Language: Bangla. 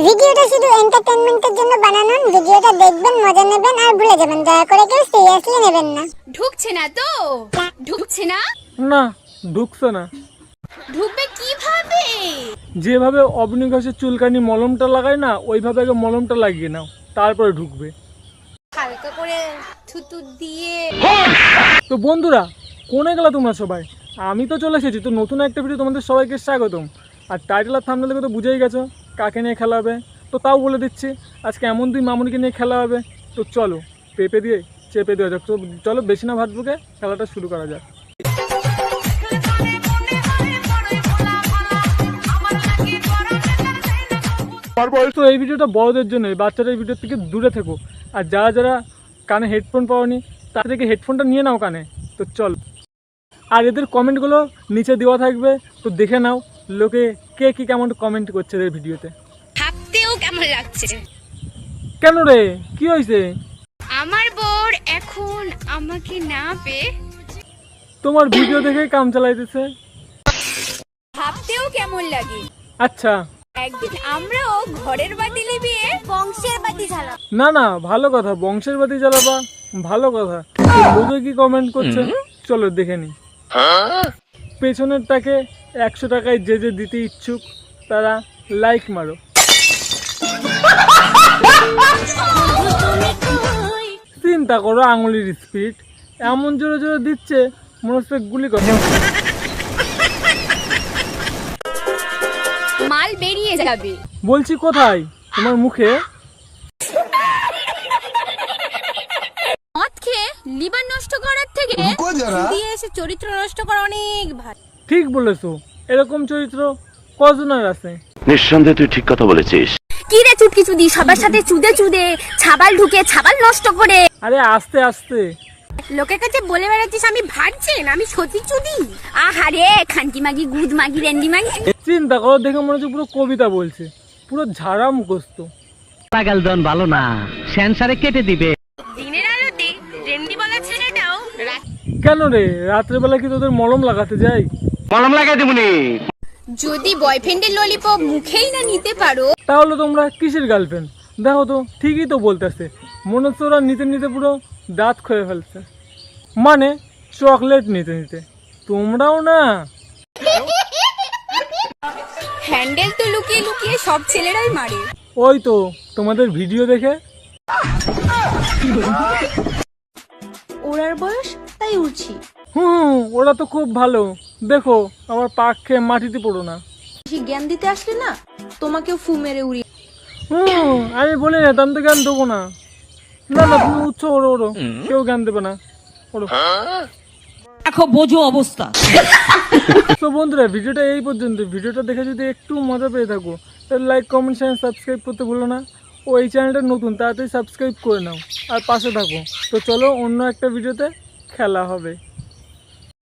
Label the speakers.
Speaker 1: ভিডিওটা শুধু এন্টারটেইনমেন্টের জন্য বানানো। ভিডিওটা দেখবেন, মজা নেবেন আর ভুলে যাবেন। দয়া করে কেউ সিরিয়াসলি নেবেন না।
Speaker 2: ঢুকছে না তো? ঢুকছে না?
Speaker 3: না, ঢুকছে না।
Speaker 2: ঢুকবে কিভাবে?
Speaker 3: যেভাবে অবনী ঘাসের চুলকানি মলমটা লাগায় না, ওইভাবে আগে মলমটা লাগিয়ে নাও, তারপরে ঢুকবে।
Speaker 2: হালকা করে থুতু দিয়ে।
Speaker 3: তো বন্ধুরা, কোনে গেলা তোমরা সবাই? আমি তো চলে এসেছি। তো নতুন একটা ভিডিও তোমাদের সবাইকে স্বাগতম। আর টাইটেল আর থাম্বনেল দেখে তো বুঝেই গেছো কাকে নিয়ে খেলা হবে। তো তাও বলে দিচ্ছি, আজকে এমন দুই মামুনিকে নিয়ে খেলা হবে। তো চলো পেঁপে দিয়ে চেপে দেওয়া যাক। তো চলো বেশি না ভাববুকে, খেলাটা শুরু করা যাক। তো এই ভিডিওটা বড়দের জন্য, বাচ্চারা এই ভিডিওর থেকে দূরে থেকো। আর যারা যারা কানে হেডফোন পাওনি তাদেরকে হেডফোনটা নিয়ে নাও কানে। তো চল। আর এদের কমেন্টগুলো নিচে দেওয়া থাকবে, তো দেখে নাও লোকে কে কী কেমন কমেন্ট করছে এদের ভিডিওতে।
Speaker 2: ভাবতেও কেমন লাগছে।
Speaker 3: কেন রে, কি হয়েছে?
Speaker 2: আমার বর এখন আমাকে না পেয়ে
Speaker 3: তোমার ভিডিও দেখে কাম চালাইতেছে।
Speaker 2: ভাবতেও কেমন লাগে।
Speaker 3: আচ্ছা,
Speaker 2: একদিন আমরাও ঘরের বাতি নিভিয়ে বংশের বাতি জ্বালাবো।
Speaker 3: না না, ভালো কথা, বংশের বাতি জ্বালাবা, ভালো কথা। লোকে কি কমেন্ট করছে চলো দেখে নি। পেছনেরটাকে 100 টাকায় যে যে দিতে ইচ্ছুক তারা লাইক মারো। চিন্তা করো, আঙুলির স্পিড এমন জোরে জোরে দিচ্ছে মনে হচ্ছে গুলি করে।
Speaker 2: মাল বেরিয়ে যাবে।
Speaker 3: বলছি কোথায়? তোমার মুখে।
Speaker 2: মদ খেয়ে লিভার নষ্ট করার থেকে দিয়ে এসে চরিত্র নষ্ট করা অনেক ভালো।
Speaker 3: ঠিক বলেছো, এরকম চরিত্র কজনের আছে?
Speaker 4: নিঃসন্দেহে তুই ঠিক কথা বলেছিস।
Speaker 2: কি রে চুটকি চুদি, সবার সাথে চুদে চুদে ছাবাল ঢুকে ছাবাল নষ্ট করে।
Speaker 3: আরে আস্তে আস্তে।
Speaker 2: লোকের কাছে বলে বেড়াচ্ছিস আমি ভাড়ছেন, আমি সতী চুদি। আহারে খানকি মাগি গুদ মাগি রেন্ডি মাগি।
Speaker 3: চিন্তা করো, দেখে মনে হচ্ছে পুরো কবিতা বলছে, পুরো ঝাড়া মুখস্থ।
Speaker 5: পাগলজন ভালো না, সেন্সারে কেটে দিবে।
Speaker 2: দিনের আলোতে রেন্ডি বলা ছেলেটাও
Speaker 3: কেন রে, রাত্রেবেলা কি তোদের মলম লাগাতে যাই?
Speaker 5: মলম লাগাই দিবনি।
Speaker 2: যদি বয়ফ্রেন্ডের ললিপপ মুখেই না নিতে পারো,
Speaker 3: তাহলে তোমরা কিসের গার্লফ্রেন্ড? দেখো তো, ঠিকই তো বলতেছে। মনে হচ্ছে ওরা নিতে নিতে পুরো দাঁত ক্ষয়ে ফেলছে, মানে চকলেট নিতে নিতে। তোমরাও না।
Speaker 2: হ্যান্ডেল তো লুকিয়ে লুকিয়ে সব ছেলেরাই মারে।
Speaker 3: ওই তো তোমাদের ভিডিও দেখে।
Speaker 6: ওড়ার বয়স তাই উড়ছি।
Speaker 3: ওরা তো খুব ভালো। দেখো আবার পাক খেয়ে মাটিতে পড়ো না।
Speaker 6: বেশি জ্ঞান দিতে আসলে না তোমাকেও ফু মেরে উড়িয়ে।
Speaker 3: আমি বলি না, আমি তো জ্ঞান দেবো না। না না, তুমি উঠছো, ওরো ওরো, কেউ জ্ঞান দেবে না, ওরো।
Speaker 5: দেখো বোঝো অবস্থা।
Speaker 3: তো বন্ধুরা, ভিডিওটা এই পর্যন্ত। ভিডিওটা দেখে যদি একটু মজা পেয়ে থাকো তাহলে লাইক, কমেন্ট, শেয়ার, সাবস্ক্রাইব করতে ভুলো না। ও এই চ্যানেলটা নতুন, তাড়াতাড়ি সাবস্ক্রাইব করে নাও আর পাশে থাকো। তো চলো অন্য একটা ভিডিওতে খেলা হবে।